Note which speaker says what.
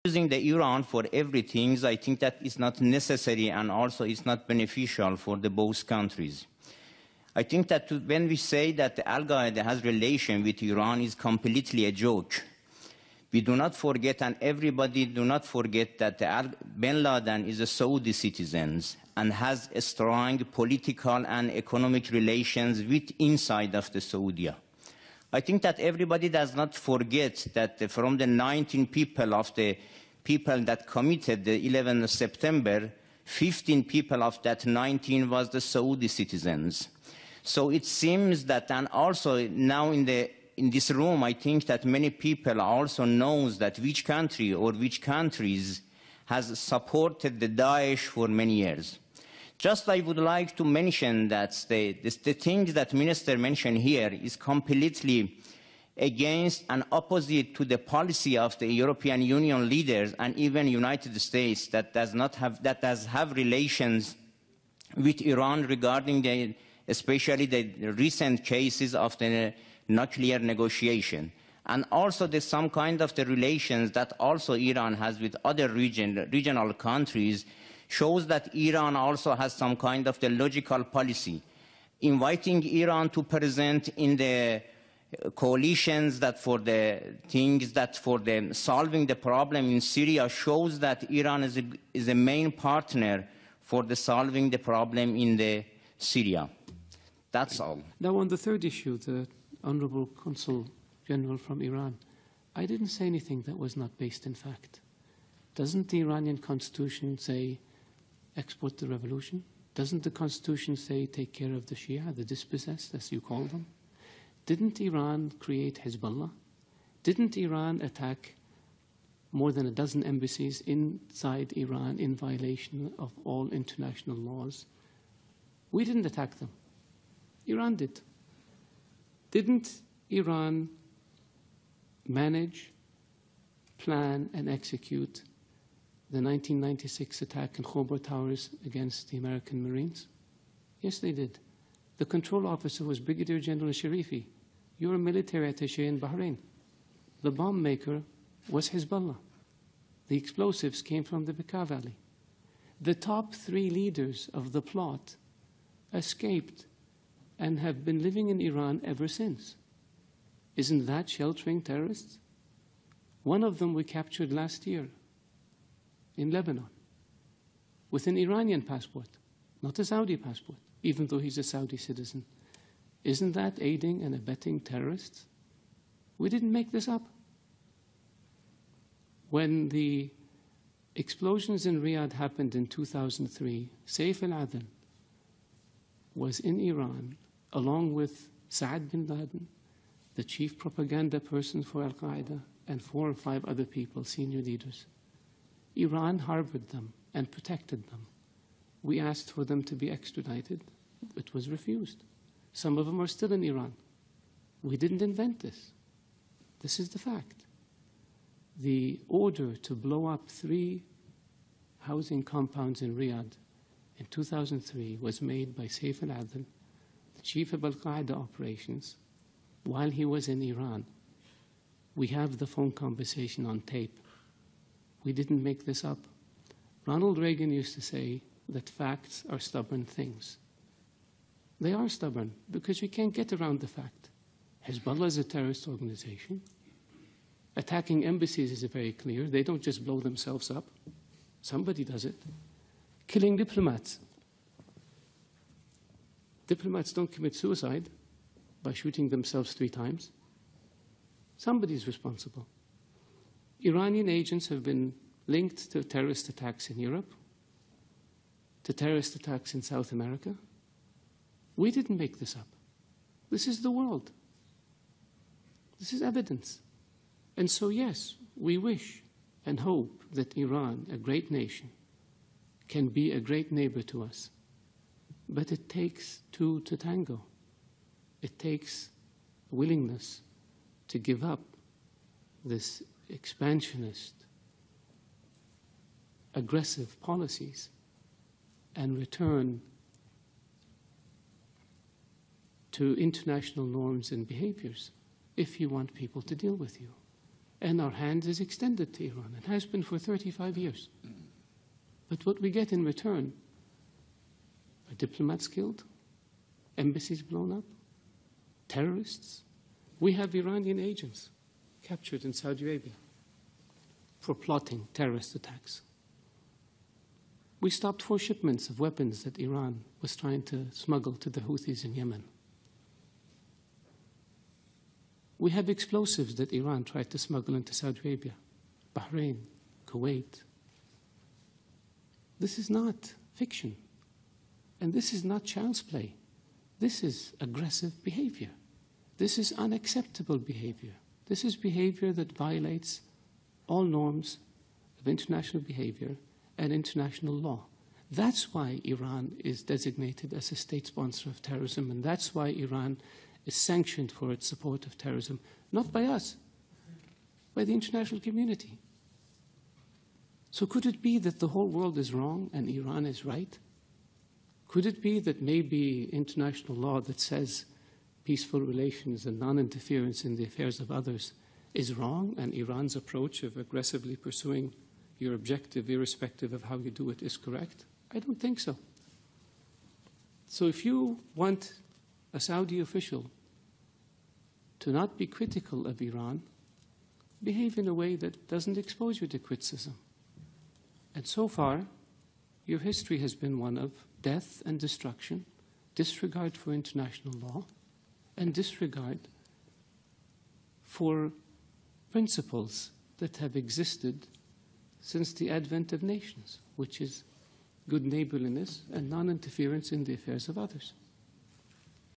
Speaker 1: Using the Iran for everything, I think that is not necessary, and also it's not beneficial for the both countries. I think that when we say that Al-Qaeda has relation with Iran is completely a joke. We do not forget, and everybody do not forget, that bin Laden is a Saudi citizen and has a strong political and economic relations with inside of the Saudi. I think that everybody does not forget that from the 19 people of the people that committed the 11th of September, 15 people of that 19 was the Saudi citizens. So it seems that, and also now in this room, I think that many people also knows that which country or which countries has supported the Daesh for many years. Just I would like to mention that the things that Minister mentioned here is completely against and opposite to the policy of the European Union leaders and even United States that does have relations with Iran regarding especially the recent cases of the nuclear negotiation. And also there's some kind of the relations that also Iran has with other regional countries shows that Iran also has some kind of the logical policy. Inviting Iran to present in the coalitions that for the things that for them solving the problem in Syria shows that Iran is a main partner for the solving the problem in the Syria. That's all.
Speaker 2: Now on the third issue, the Honorable Consul General from Iran, I didn't say anything that was not based in fact. Doesn't the Iranian constitution say export the revolution? Doesn't the constitution say take care of the Shia, the dispossessed, as you call them? Didn't Iran create Hezbollah? Didn't Iran attack more than a dozen embassies inside Iran in violation of all international laws? We didn't attack them. Iran did. Didn't Iran manage, plan, and execute the 1996 attack in Khobar Towers against the American Marines? Yes, they did. The control officer was Brigadier General Sharifi. You're a military attaché in Bahrain. The bomb maker was Hezbollah. The explosives came from the Bekaa Valley. The top 3 leaders of the plot escaped and have been living in Iran ever since. Isn't that sheltering terrorists? One of them we captured last year in Lebanon with an Iranian passport, not a Saudi passport, even though he's a Saudi citizen. Isn't that aiding and abetting terrorists? We didn't make this up. When the explosions in Riyadh happened in 2003, Saif al-Adhan was in Iran along with Saad bin Laden, the chief propaganda person for Al-Qaeda, and 4 or 5 other people, senior leaders. Iran harbored them and protected them. We asked for them to be extradited. It was refused. Some of them are still in Iran. We didn't invent this. This is the fact. The order to blow up 3 housing compounds in Riyadh in 2003 was made by Saif al-Adhan, the chief of Al-Qaeda operations, while he was in Iran. We have the phone conversation on tape. We didn't make this up. Ronald Reagan used to say that facts are stubborn things. They are stubborn because you can't get around the fact. Hezbollah is a terrorist organization. Attacking embassies is very clear. They don't just blow themselves up. Somebody does it. Killing diplomats. Diplomats don't commit suicide by shooting themselves 3 times. Somebody's responsible. Iranian agents have been linked to terrorist attacks in Europe, to terrorist attacks in South America. We didn't make this up. This is the world. This is evidence. And so, yes, we wish and hope that Iran, a great nation, can be a great neighbor to us. But it takes 2 to tango. It takes willingness to give up this expansionist, aggressive policies and return to international norms and behaviors if you want people to deal with you. And our hand is extended to Iran. It has been for 35 years. But what we get in return are diplomats killed, embassies blown up, terrorists. We have Iranian agents captured in Saudi Arabia for plotting terrorist attacks. We stopped 4 shipments of weapons that Iran was trying to smuggle to the Houthis in Yemen. We have explosives that Iran tried to smuggle into Saudi Arabia, Bahrain, Kuwait. This is not fiction. And this is not child's play. This is aggressive behavior. This is unacceptable behavior. This is behavior that violates all norms of international behavior and international law. That's why Iran is designated as a state sponsor of terrorism, and that's why Iran is sanctioned for its support of terrorism, not by us, by the international community. So could it be that the whole world is wrong and Iran is right? Could it be that maybe international law that says peaceful relations and non-interference in the affairs of others is wrong, and Iran's approach of aggressively pursuing your objective, irrespective of how you do it, is correct? I don't think so. So if you want a Saudi official to not be critical of Iran, behave in a way that doesn't expose you to criticism. And so far, your history has been one of death and destruction, disregard for international law, and disregard for principles that have existed since the advent of nations, which is good neighborliness and non-interference in the affairs of others.